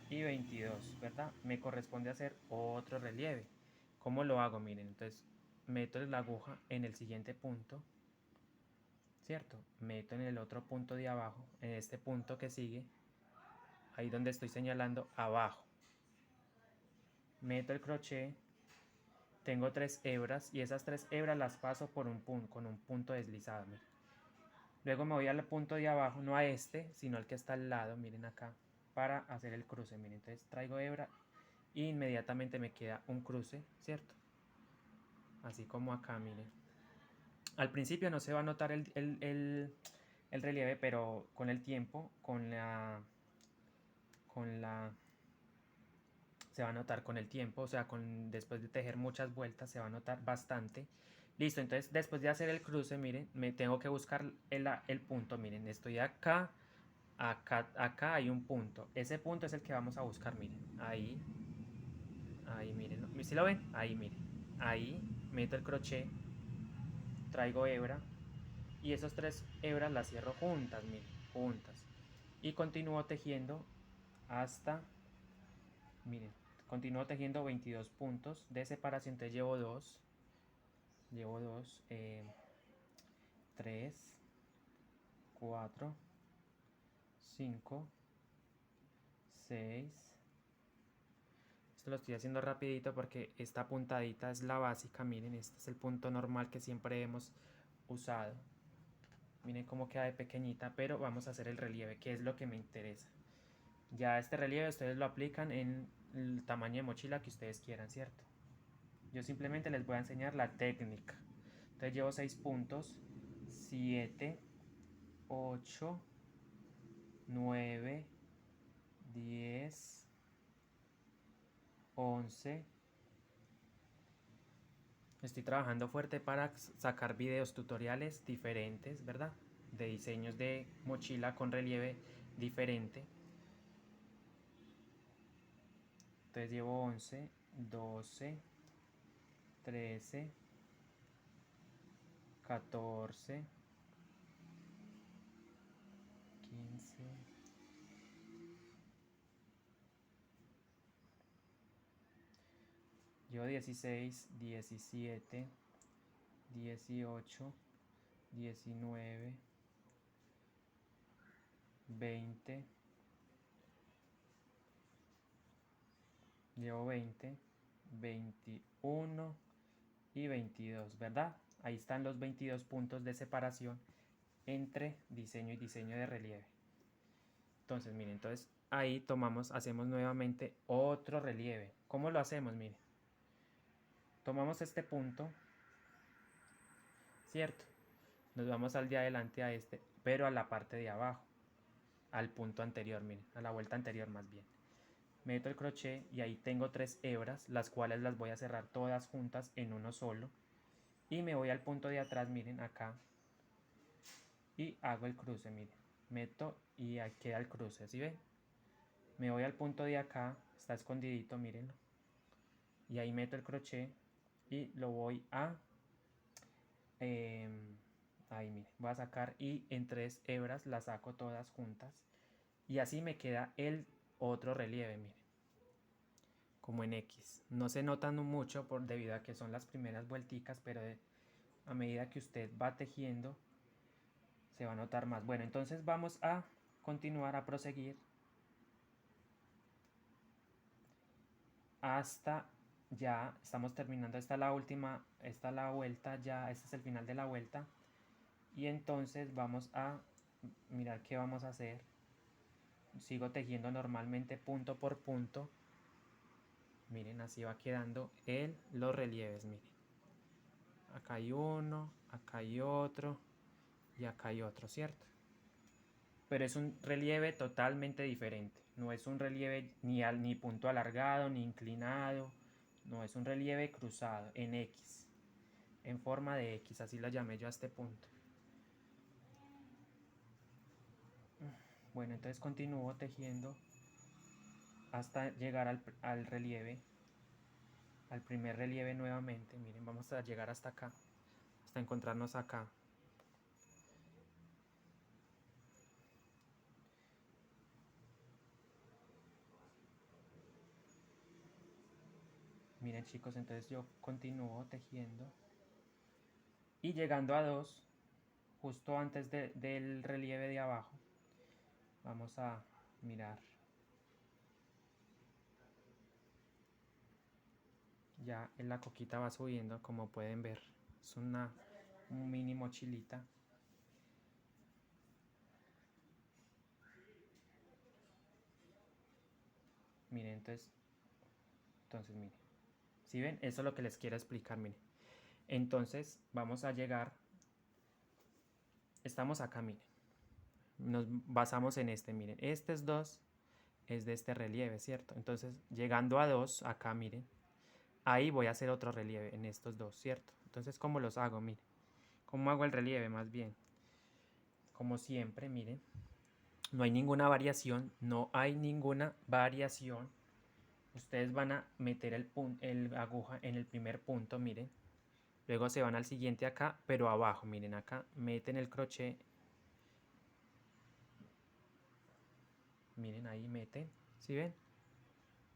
y 22, ¿verdad? Me corresponde hacer otro relieve. ¿Cómo lo hago? Miren, entonces meto la aguja en el siguiente punto, ¿cierto? Meto en el otro punto de abajo, en este punto que sigue, ahí donde estoy señalando, abajo. Meto el crochet, tengo 3 hebras y esas 3 hebras las paso por un punto, con un punto deslizado, miren. Luego me voy al punto de abajo, no a este, sino al que está al lado, miren acá, para hacer el cruce, miren. Entonces traigo hebra e inmediatamente me queda un cruce, ¿cierto? Así como acá, miren. Al principio no se va a notar el relieve, pero con el tiempo, se va a notar con el tiempo, o sea, después de tejer muchas vueltas se va a notar bastante. Listo, entonces después de hacer el cruce, miren, me tengo que buscar el punto, miren, estoy acá, acá hay un punto, ese punto es el que vamos a buscar, miren, ahí, miren, ¿sí lo ven? Ahí, miren, ahí meto el crochet, traigo hebra y esos 3 hebras las cierro juntas, miren, juntas, y continúo tejiendo hasta, miren, continúo tejiendo 22 puntos de separación. Entonces llevo 2, 3, 4, 5, 6. Esto lo estoy haciendo rapidito porque esta puntadita es la básica. Miren, este es el punto normal que siempre hemos usado. Miren cómo queda de pequeñita, pero vamos a hacer el relieve, que es lo que me interesa. Ya este relieve ustedes lo aplican en el tamaño de mochila que ustedes quieran, ¿cierto? Yo simplemente les voy a enseñar la técnica. Entonces llevo 6 puntos, 7, 8, 9, 10, 11. Estoy trabajando fuerte para sacar videos tutoriales diferentes, ¿verdad? De diseños de mochila con relieve diferente. Entonces llevo 11, 12, 13, 14, Llevo 16, 17, 18, 19, 20, llevo 20, 21 y 22, ¿verdad? Ahí están los 22 puntos de separación entre diseño y diseño de relieve. Entonces, miren, entonces ahí hacemos nuevamente otro relieve. ¿Cómo lo hacemos? Miren, tomamos este punto, ¿cierto? Nos vamos al de adelante a este, pero a la parte de abajo, al punto anterior, miren, a la vuelta anterior más bien. Meto el crochet y ahí tengo 3 hebras, las cuales las voy a cerrar todas juntas en uno solo. Y me voy al punto de atrás, miren, acá. Y hago el cruce, miren. Meto y ahí queda el cruce, ¿sí ven? Me voy al punto de acá, está escondidito, mírenlo. Y ahí meto el crochet y lo voy a... ahí, miren, voy a sacar y en 3 hebras las saco todas juntas. Y así me queda el otro relieve, miren. Como en X. No se notan mucho debido a que son las primeras vuelticas, pero a medida que usted va tejiendo se va a notar más. Bueno, entonces vamos a continuar a proseguir hasta ya estamos terminando. Esta es la última, esta es la vuelta, ya este es el final de la vuelta. Y entonces vamos a mirar qué vamos a hacer. Sigo tejiendo normalmente punto por punto. Miren, así va quedando los relieves, miren. Acá hay uno, acá hay otro y acá hay otro, ¿cierto? Pero es un relieve totalmente diferente. No es un relieve ni punto alargado, ni inclinado. No, es un relieve cruzado en X. En forma de X, así la llamé yo a este punto. Bueno, entonces continúo tejiendo hasta llegar al relieve, al primer relieve nuevamente. Miren, vamos a llegar hasta acá, hasta encontrarnos acá. Miren chicos, entonces yo continúo tejiendo y llegando a 2, justo antes del relieve de abajo, vamos a mirar. Ya la coquita va subiendo, como pueden ver. Es una mini mochilita. Miren, entonces miren. ¿Sí ven? Eso es lo que les quiero explicar, miren. Entonces vamos a llegar. Estamos acá, miren. Nos basamos en este, miren. Este es 2, es de este relieve, ¿cierto? Entonces, llegando a 2, acá, miren. Ahí voy a hacer otro relieve en estos 2, ¿cierto? Entonces, ¿cómo los hago? Miren. ¿Cómo hago el relieve más bien? Como siempre, miren. No hay ninguna variación, no hay ninguna variación. Ustedes van a meter el aguja en el primer punto, miren. Luego se van al siguiente acá, pero abajo, miren acá, meten el crochet. Miren ahí meten, ¿sí ven?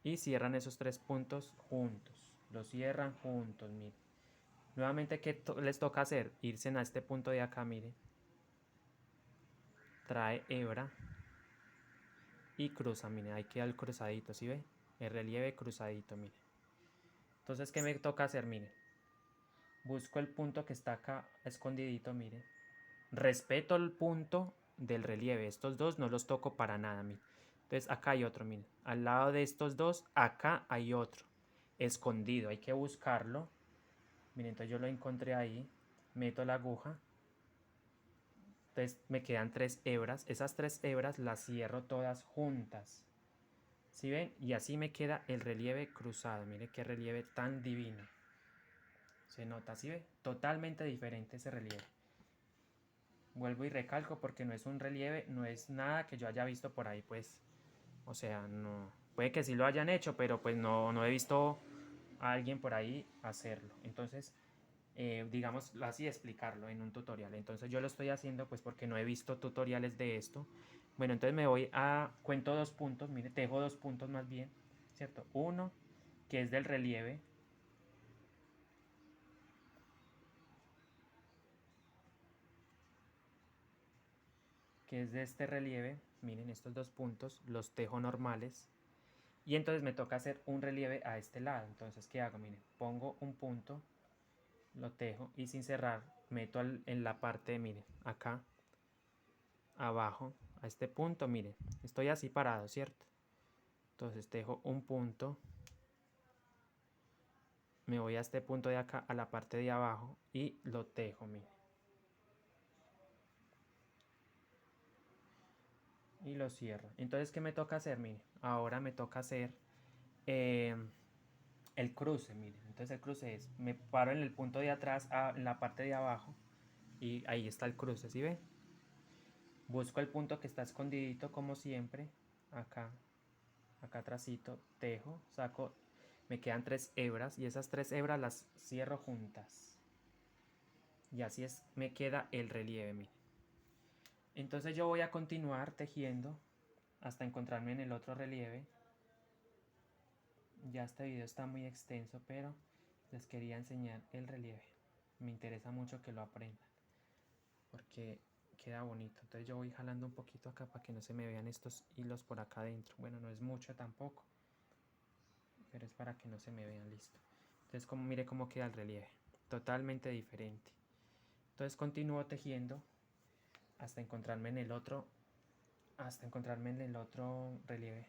Y cierran esos 3 puntos juntos. Los cierran juntos, miren. Nuevamente, ¿qué les toca hacer? Irse a este punto de acá, miren. Trae hebra y cruza, miren, ahí queda el cruzadito, ¿sí ven? El relieve cruzadito, miren. Entonces, ¿qué me toca hacer? Miren. Busco el punto que está acá escondidito, miren. Respeto el punto del relieve. Estos 2 no los toco para nada, miren. Entonces acá hay otro, miren. Al lado de estos 2, acá hay otro. Escondido, hay que buscarlo. Miren, entonces yo lo encontré ahí. Meto la aguja. Entonces me quedan 3 hebras. Esas 3 hebras las cierro todas juntas. ¿Sí ven? Y así me queda el relieve cruzado. Miren qué relieve tan divino. Se nota, ¿sí ve? Totalmente diferente ese relieve. Vuelvo y recalco porque no es un relieve, no es nada que yo haya visto por ahí, pues. O sea, no. Puede que sí lo hayan hecho, pero pues no he visto a alguien por ahí hacerlo. Entonces, digamos así, explicarlo en un tutorial. Entonces yo lo estoy haciendo pues porque no he visto tutoriales de esto. Bueno, entonces me voy a... Cuento 2 puntos, mire, tejo 2 puntos más bien, ¿cierto? Uno, que es del relieve. que es de este relieve, miren estos dos puntos, los tejo normales. Y entonces me toca hacer un relieve a este lado. Entonces, ¿qué hago? Miren, pongo un punto, lo tejo y sin cerrar meto en la parte, miren, acá, abajo, a este punto, miren, estoy así parado, ¿cierto? Entonces tejo un punto, me voy a este punto de acá, a la parte de abajo y lo tejo, miren. Y lo cierro. Entonces, ¿qué me toca hacer? Miren, ahora me toca hacer eh, el cruce, miren. Entonces el cruce es, me paro en el punto de atrás, en la parte de abajo, y ahí está el cruce, ¿sí ven? Busco el punto que está escondidito como siempre, acá, acá atrásito, tejo, saco, me quedan 3 hebras y esas 3 hebras las cierro juntas. Y así es, me queda el relieve, miren. Entonces yo voy a continuar tejiendo hasta encontrarme en el otro relieve. Ya este video está muy extenso, pero les quería enseñar el relieve. Me interesa mucho que lo aprendan, porque queda bonito. Entonces yo voy jalando un poquito acá para que no se me vean estos hilos por acá adentro. Bueno, no es mucho tampoco, pero es para que no se me vean, listo. Entonces como mire cómo queda el relieve, totalmente diferente. Entonces continúo tejiendo hasta encontrarme en el otro, relieve.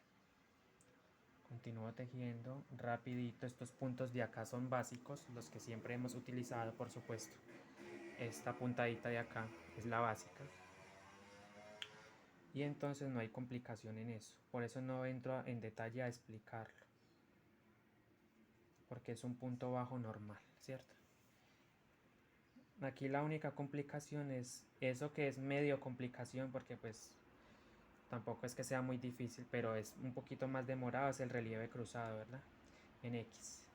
Continúo tejiendo rapidito. Estos puntos de acá son básicos, los que siempre hemos utilizado, por supuesto. Esta puntadita de acá es la básica. Y entonces no hay complicación en eso. Por eso no entro en detalle a explicarlo, porque es un punto bajo normal, ¿cierto? Aquí la única complicación es eso, que es medio complicación, porque pues tampoco es que sea muy difícil, pero es un poquito más demorado, es el relieve cruzado, ¿verdad? En X.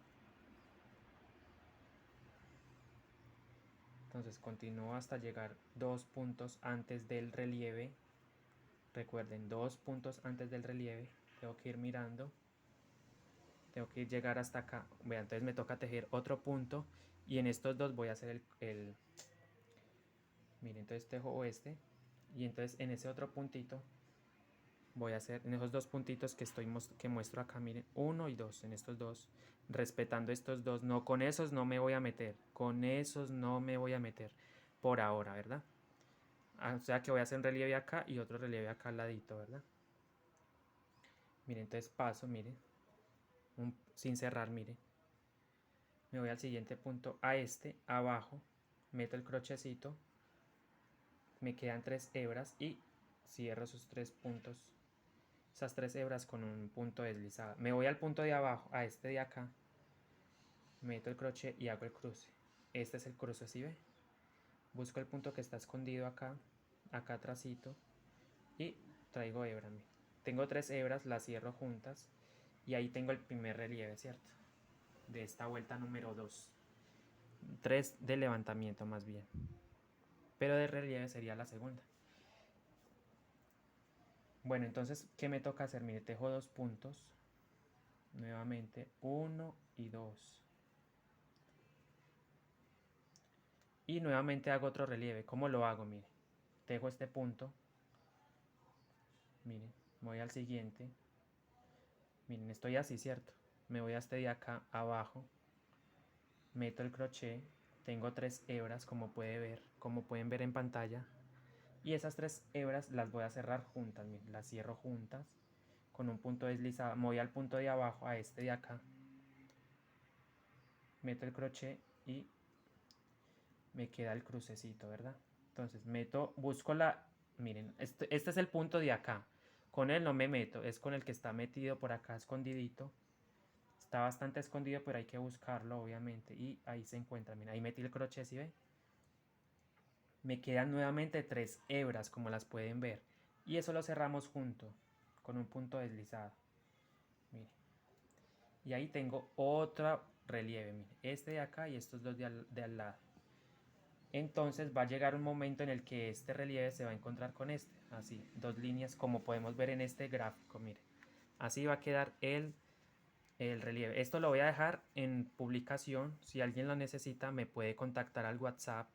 Entonces continúo hasta llegar 2 puntos antes del relieve. Recuerden, 2 puntos antes del relieve. Tengo que ir mirando. Tengo que llegar hasta acá. Vean, entonces me toca tejer otro punto. Y en estos dos voy a hacer miren, entonces tejo este. Y entonces en ese otro puntito voy a hacer, en esos dos puntitos que muestro acá, miren, 1 y 2, en estos dos, respetando estos dos. No, con esos no me voy a meter. Con esos no me voy a meter por ahora, ¿verdad? O sea que voy a hacer un relieve acá y otro relieve acá al ladito, ¿verdad? Miren, entonces paso, miren, sin cerrar, miren. Me voy al siguiente punto, a este, abajo, meto el crochecito, me quedan 3 hebras y cierro esos 3 puntos, esas 3 hebras con un punto deslizado. Me voy al punto de abajo, a este de acá, meto el crochet y hago el cruce. Este es el cruce, ¿sí ve? Busco el punto que está escondido acá, acá atrásito, y traigo hebra. Miren. Tengo 3 hebras, las cierro juntas y ahí tengo el primer relieve, ¿cierto? De esta vuelta número 2. 3 de levantamiento más bien. Pero de relieve sería la segunda. Bueno, entonces, ¿qué me toca hacer? Mire, tejo 2 puntos. Nuevamente, 1 y 2. Y nuevamente hago otro relieve. ¿Cómo lo hago? Mire, tejo este punto. Miren, voy al siguiente. Miren, estoy así, ¿cierto? Me voy a este de acá abajo. Meto el crochet. Tengo 3 hebras, como pueden ver en pantalla. Y esas 3 hebras las voy a cerrar juntas. Miren, las cierro juntas con un punto deslizado. Me voy al punto de abajo, a este de acá. Meto el crochet y me queda el crucecito, ¿verdad? Entonces busco miren, este es el punto de acá. Con él no me meto, es con el que está metido por acá escondidito. Está bastante escondido, pero hay que buscarlo, obviamente. Y ahí se encuentra, miren, ahí metí el crochet, ¿sí ve? Me quedan nuevamente 3 hebras, como las pueden ver. Y eso lo cerramos junto, con un punto deslizado. Miren. Y ahí tengo otro relieve, miren, este de acá y estos dos de al lado. Entonces va a llegar un momento en el que este relieve se va a encontrar con este, así, 2 líneas, como podemos ver en este gráfico, miren. Así va a quedar el relieve. Esto lo voy a dejar en publicación. Si alguien lo necesita, me puede contactar al WhatsApp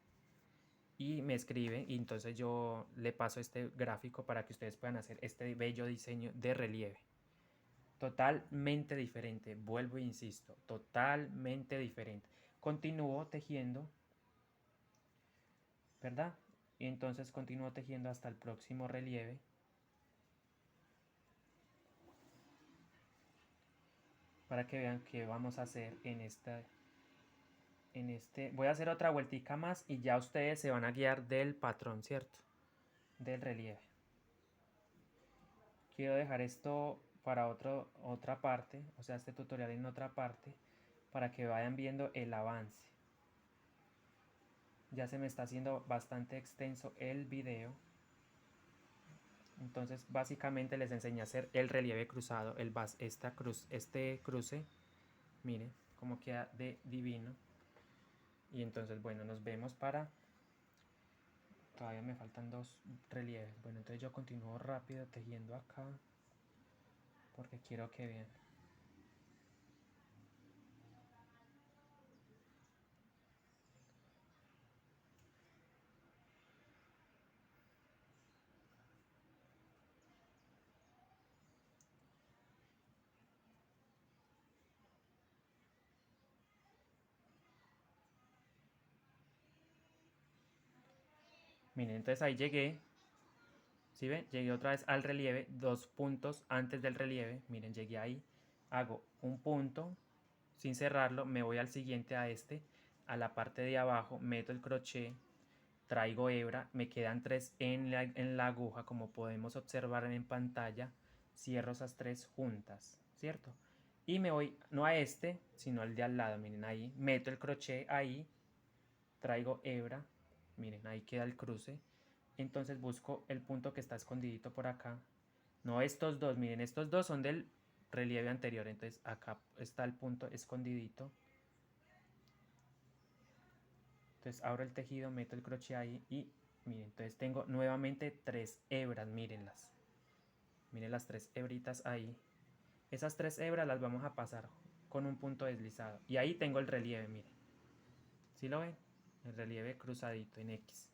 y me escribe y entonces yo le paso este gráfico para que ustedes puedan hacer este bello diseño de relieve. Totalmente diferente, vuelvo e insisto, totalmente diferente. Continúo tejiendo, ¿verdad? Y entonces continúo tejiendo hasta el próximo relieve. Para que vean qué vamos a hacer en esta... voy a hacer otra vueltica más y ya ustedes se van a guiar del patrón, ¿cierto? Del relieve. Quiero dejar esto para otra parte, o sea, este tutorial en otra parte, para que vayan viendo el avance. Ya se me está haciendo bastante extenso el video. Entonces básicamente les enseñé a hacer el relieve cruzado, este cruce, miren cómo queda de divino. Y entonces bueno, nos vemos para... Todavía me faltan 2 relieves. Bueno, entonces yo continúo rápido tejiendo acá, porque quiero que vean. Miren, entonces ahí llegué. ¿Sí ven? Llegué otra vez al relieve, 2 puntos antes del relieve. Miren, llegué ahí. Hago un punto sin cerrarlo, me voy al siguiente, a este, a la parte de abajo, meto el crochet, traigo hebra, me quedan 3 en la aguja, como podemos observar en pantalla. Cierro esas 3 juntas, ¿cierto? Y me voy, no a este, sino al de al lado, miren ahí, meto el crochet ahí, traigo hebra, miren ahí queda el cruce. Entonces busco el punto que está escondidito por acá, no estos dos, miren, estos dos son del relieve anterior, entonces acá está el punto escondidito. Entonces abro el tejido, meto el crochet ahí y miren, entonces tengo nuevamente 3 hebras, mírenlas. Miren las 3 hebritas ahí. Esas 3 hebras las vamos a pasar con un punto deslizado. Y ahí tengo el relieve, miren. ¿Sí lo ven? El relieve cruzadito en X.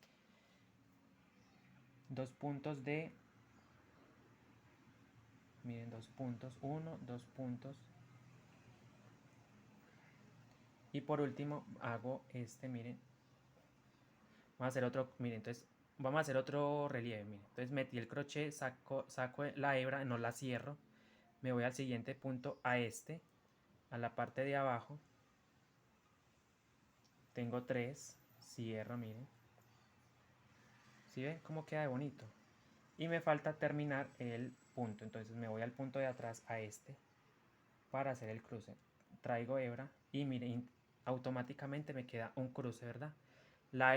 2 puntos de... Miren, 2 puntos. 1, 2 puntos. Y por último hago este, miren. Vamos a hacer otro, miren, entonces vamos a hacer otro relieve, miren. Entonces metí el crochet, saco la hebra, no la cierro. Me voy al siguiente punto, a este, a la parte de abajo. Tengo 3, cierro, miren. ¿Sí ven cómo queda de bonito? Y me falta terminar el punto, entonces me voy al punto de atrás, a este, para hacer el cruce. Traigo hebra y miren, automáticamente me queda un cruce, ¿verdad?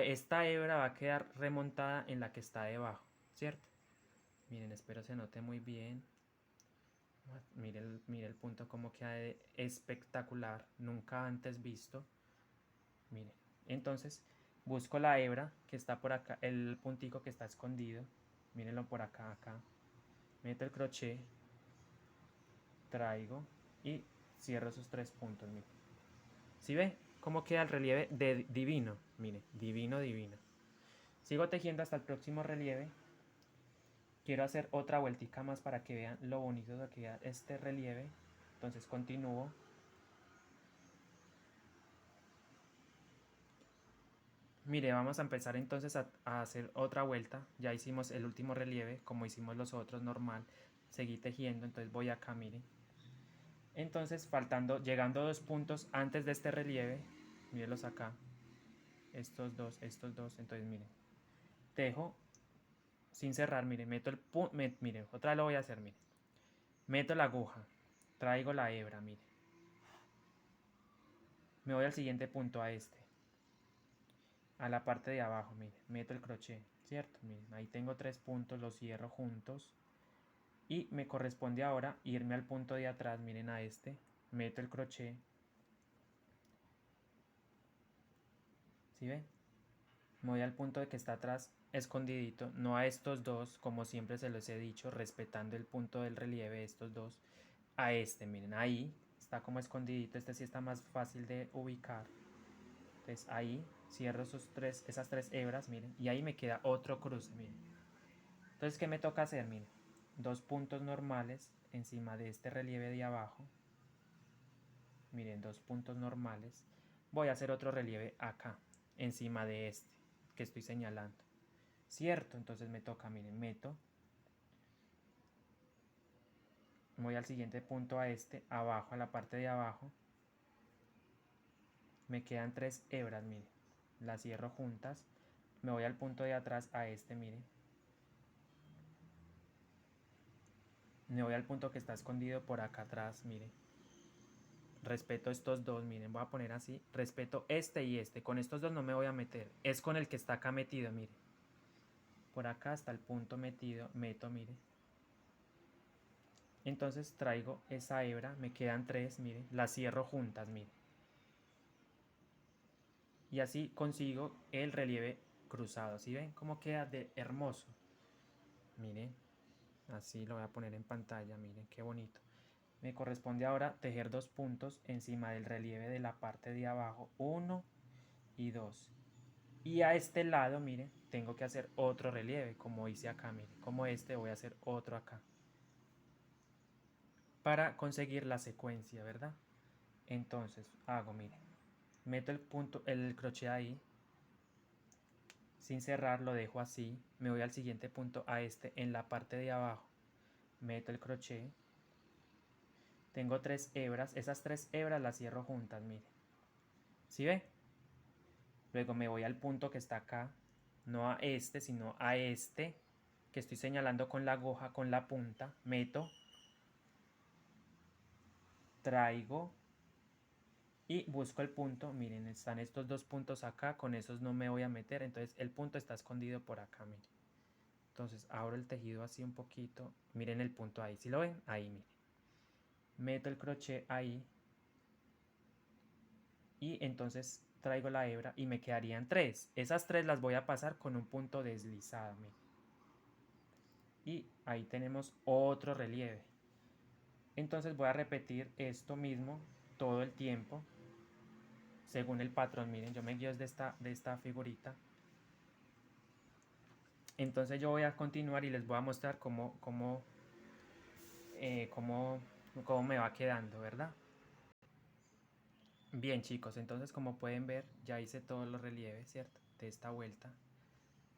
Esta hebra va a quedar remontada en la que está debajo, ¿cierto? Miren, espero se note muy bien. Mire el punto como queda de espectacular, nunca antes visto. Miren, entonces busco la hebra que está por acá, el puntico que está escondido. Mírenlo por acá, acá. Meto el crochet, traigo y cierro esos 3 puntos. Miren. ¿Sí ve cómo queda el relieve de divino? Miren, divino, divino. Sigo tejiendo hasta el próximo relieve. Quiero hacer otra vueltica más para que vean lo bonito que queda este relieve. Entonces continúo. Mire, vamos a empezar entonces a hacer otra vuelta. Ya hicimos el último relieve, como hicimos los otros normal. Seguí tejiendo, entonces voy acá, miren. Entonces llegando 2 puntos antes de este relieve, mírenlos acá. Estos dos, entonces miren. Tejo sin cerrar, miren, meto el punto, miren, otra vez lo voy a hacer, miren. Meto la aguja, traigo la hebra, miren. Me voy al siguiente punto, a este. A la parte de abajo, miren, meto el crochet, ¿cierto? Miren, ahí tengo 3 puntos, los cierro juntos. Y me corresponde ahora irme al punto de atrás, miren a este. Meto el crochet. ¿Sí ven? Me voy al punto de que está atrás escondidito, no a estos dos, como siempre se los he dicho, respetando el punto del relieve de estos dos, a este, miren, ahí está como escondidito, este sí está más fácil de ubicar. Entonces ahí cierro esas tres hebras, miren, y ahí me queda otro cruce, miren. Entonces, ¿qué me toca hacer? Miren, 2 puntos normales encima de este relieve de abajo. Miren, 2 puntos normales. Voy a hacer otro relieve acá, encima de este que estoy señalando. ¿Cierto? Entonces me toca, miren, meto. Voy al siguiente punto, a este, abajo, a la parte de abajo. Me quedan 3 hebras, miren. Las cierro juntas. Me voy al punto de atrás, a este, miren. Me voy al punto que está escondido por acá atrás, miren. Respeto estos dos, miren, voy a poner así. Respeto este y este. Con estos dos no me voy a meter. Es con el que está acá metido, miren. Por acá está el punto metido. Meto, miren. Entonces traigo esa hebra. Me quedan 3, miren. Las cierro juntas, miren. Y así consigo el relieve cruzado. ¿Sí ven cómo queda de hermoso? Miren. Así lo voy a poner en pantalla. Miren qué bonito. Me corresponde ahora tejer 2 puntos encima del relieve de la parte de abajo, 1 y 2. Y a este lado, miren, tengo que hacer otro relieve, como hice acá, miren, como este voy a hacer otro acá. Para conseguir la secuencia, ¿verdad? Entonces hago, miren, meto el punto, el crochet ahí, sin cerrar, lo dejo así, me voy al siguiente punto, a este, en la parte de abajo, meto el crochet. Tengo 3 hebras, esas 3 hebras las cierro juntas, miren. ¿Sí ve? Luego me voy al punto que está acá, no a este, sino a este, que estoy señalando con la aguja, con la punta. Meto, traigo y busco el punto. Miren, están estos 2 puntos acá, con esos no me voy a meter, entonces el punto está escondido por acá, miren. Entonces abro el tejido así un poquito, miren el punto ahí, ¿sí lo ven? Ahí, miren. Meto el crochet ahí y entonces traigo la hebra y me quedarían 3. Esas 3 las voy a pasar con un punto deslizado, miren. Y ahí tenemos otro relieve. Entonces voy a repetir esto mismo todo el tiempo según el patrón. Miren, yo me guío de esta figurita. Entonces yo voy a continuar y les voy a mostrar cómo me va quedando, ¿verdad? Bien, chicos, entonces como pueden ver ya hice todos los relieves, ¿cierto? De esta vuelta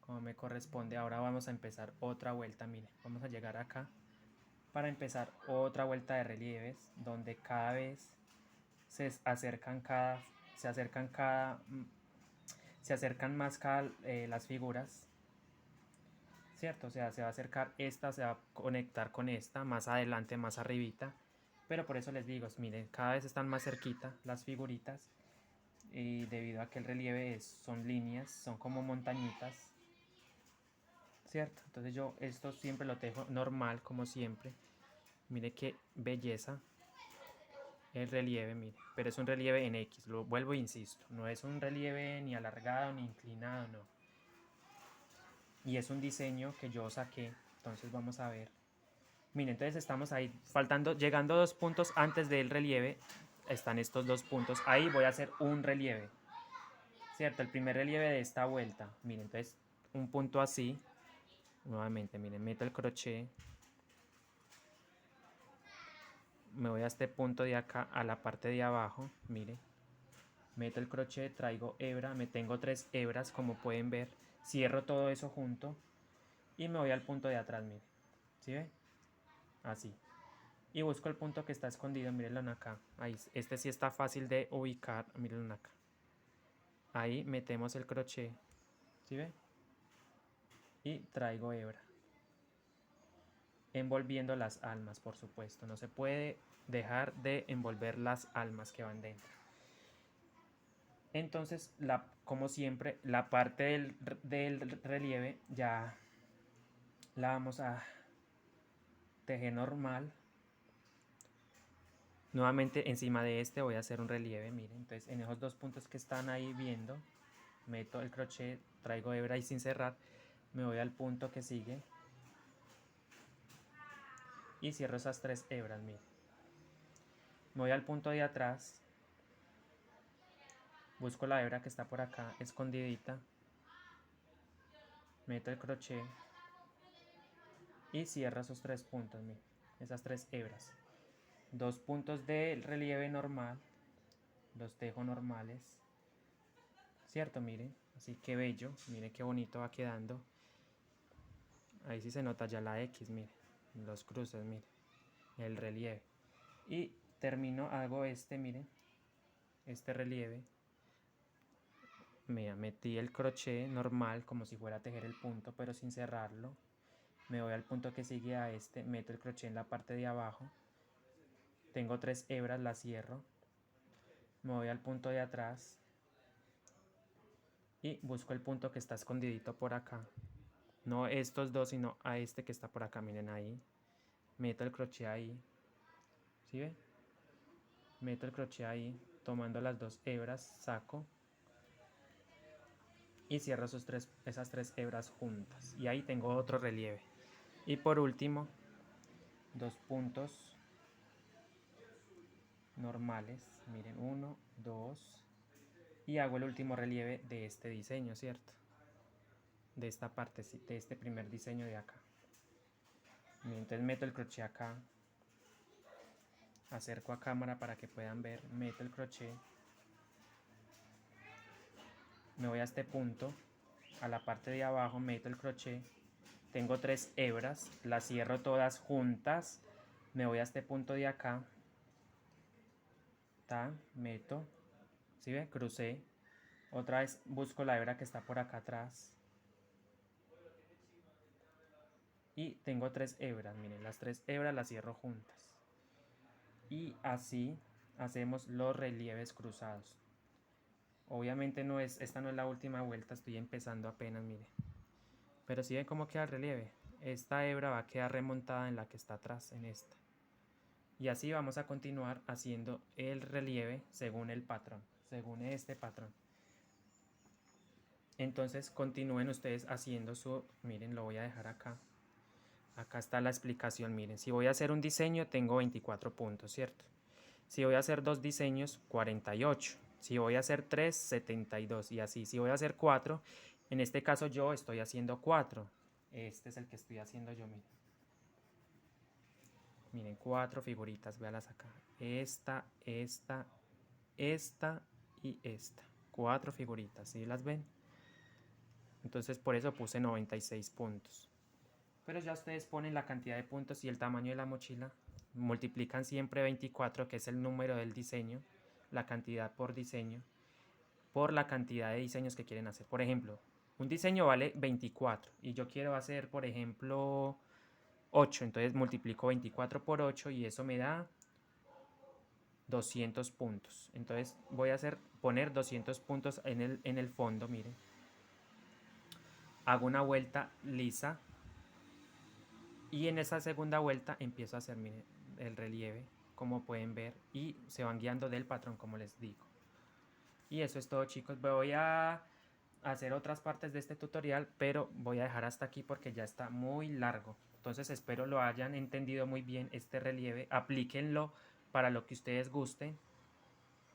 como me corresponde. Ahora vamos a empezar otra vuelta. Miren, vamos a llegar acá para empezar otra vuelta de relieves donde cada vez se acercan más las figuras, ¿cierto? O sea, se va a acercar esta, se va a conectar con esta más adelante, más arribita, pero por eso les digo, miren, cada vez están más cerquita las figuritas y debido a que el relieve son líneas, son como montañitas, ¿cierto? Entonces yo esto siempre lo tejo normal, como siempre. Mire qué belleza el relieve, mire, pero es un relieve en X, lo vuelvo e insisto, no es un relieve ni alargado ni inclinado, no. Y es un diseño que yo saqué, entonces vamos a ver. Miren, entonces estamos ahí, llegando 2 puntos antes del relieve, están estos 2 puntos, ahí voy a hacer un relieve, ¿cierto? El primer relieve de esta vuelta, miren, entonces un punto así, nuevamente, miren, meto el crochet, me voy a este punto de acá, a la parte de abajo, miren, meto el crochet, traigo hebra, me tengo 3 hebras, como pueden ver, cierro todo eso junto y me voy al punto de atrás, miren, ¿sí ven? Así. Y busco el punto que está escondido, mírenlo acá. Ahí, este sí está fácil de ubicar, mírenlo acá. Ahí metemos el crochet, ¿sí ven? Y traigo hebra. Envolviendo las almas, por supuesto. No se puede dejar de envolver las almas que van dentro. Entonces, como siempre, la parte del relieve ya la vamos a tejer normal. Nuevamente encima de este voy a hacer un relieve, miren. Entonces en esos 2 puntos que están ahí viendo, meto el crochet, traigo hebra y sin cerrar, me voy al punto que sigue y cierro esas 3 hebras, miren. Me voy al punto de atrás, busco la hebra que está por acá escondidita, meto el crochet y cierro esos 3 puntos, miren, esas 3 hebras. 2 puntos de relieve normal, los dejo normales, cierto, miren, así que bello, miren qué bonito va quedando. Ahí sí se nota ya la X, miren, los cruces, miren, el relieve. Y termino, hago este, miren, este relieve. Mira, metí el crochet normal como si fuera a tejer el punto, pero sin cerrarlo. Me voy al punto que sigue a este, meto el crochet en la parte de abajo. Tengo 3 hebras, las cierro. Me voy al punto de atrás y busco el punto que está escondidito por acá. No estos dos, sino a este que está por acá, miren ahí. Meto el crochet ahí. ¿Sí ven? Meto el crochet ahí, tomando las 2 hebras, saco y cierro esas 3 hebras juntas. Y ahí tengo otro relieve. Y por último, 2 puntos normales, miren, 1, 2, y hago el último relieve de este diseño, ¿cierto? De esta parte, de este primer diseño de acá. Miren, entonces meto el crochet acá, acerco a cámara para que puedan ver, meto el crochet, me voy a este punto, a la parte de abajo meto el crochet, tengo 3 hebras, las cierro todas juntas, me voy a este punto de acá, meto, ¿sí ve? Crucé, otra vez busco la hebra que está por acá atrás y tengo 3 hebras, miren, las 3 hebras las cierro juntas y así hacemos los relieves cruzados. Obviamente esta no es la última vuelta, estoy empezando apenas, miren, pero si ven cómo queda el relieve, esta hebra va a quedar remontada en la que está atrás, en esta, y así vamos a continuar haciendo el relieve según el patrón, según este patrón. Entonces continúen ustedes haciendo miren, lo voy a dejar acá. Acá está la explicación, miren, si voy a hacer un diseño tengo 24 puntos, ¿cierto? Si voy a hacer 2 diseños, 48. Si voy a hacer 3, 72 y así. Si voy a hacer 4, en este caso yo estoy haciendo 4. Este es el que estoy haciendo yo, miren. Miren, 4 figuritas, véalas acá. Esta y esta. 4 figuritas, ¿sí las ven? Entonces por eso puse 96 puntos. Pero ya ustedes ponen la cantidad de puntos y el tamaño de la mochila. Multiplican siempre 24, que es el número del diseño, la cantidad por diseño, por la cantidad de diseños que quieren hacer. Por ejemplo, un diseño vale 24 y yo quiero hacer, por ejemplo, 8. Entonces multiplico 24 por 8 y eso me da 200 puntos. Entonces voy a poner 200 puntos en el fondo, miren. Hago una vuelta lisa y en esa segunda vuelta empiezo a hacer, miren, el relieve, como pueden ver, y se van guiando del patrón, como les digo. Y eso es todo, chicos. Voy a hacer otras partes de este tutorial, pero voy a dejar hasta aquí porque ya está muy largo. Entonces espero lo hayan entendido muy bien este relieve. Aplíquenlo para lo que ustedes gusten.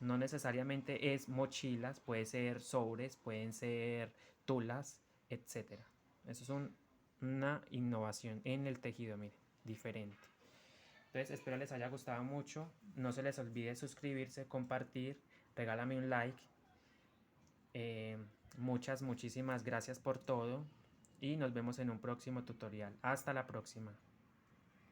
No necesariamente es mochilas, puede ser sobres, pueden ser tulas, etcétera. Eso es una innovación en el tejido, miren, diferente. Entonces espero les haya gustado mucho. No se les olvide suscribirse, compartir, regálame un like. Muchísimas gracias por todo y nos vemos en un próximo tutorial. Hasta la próxima.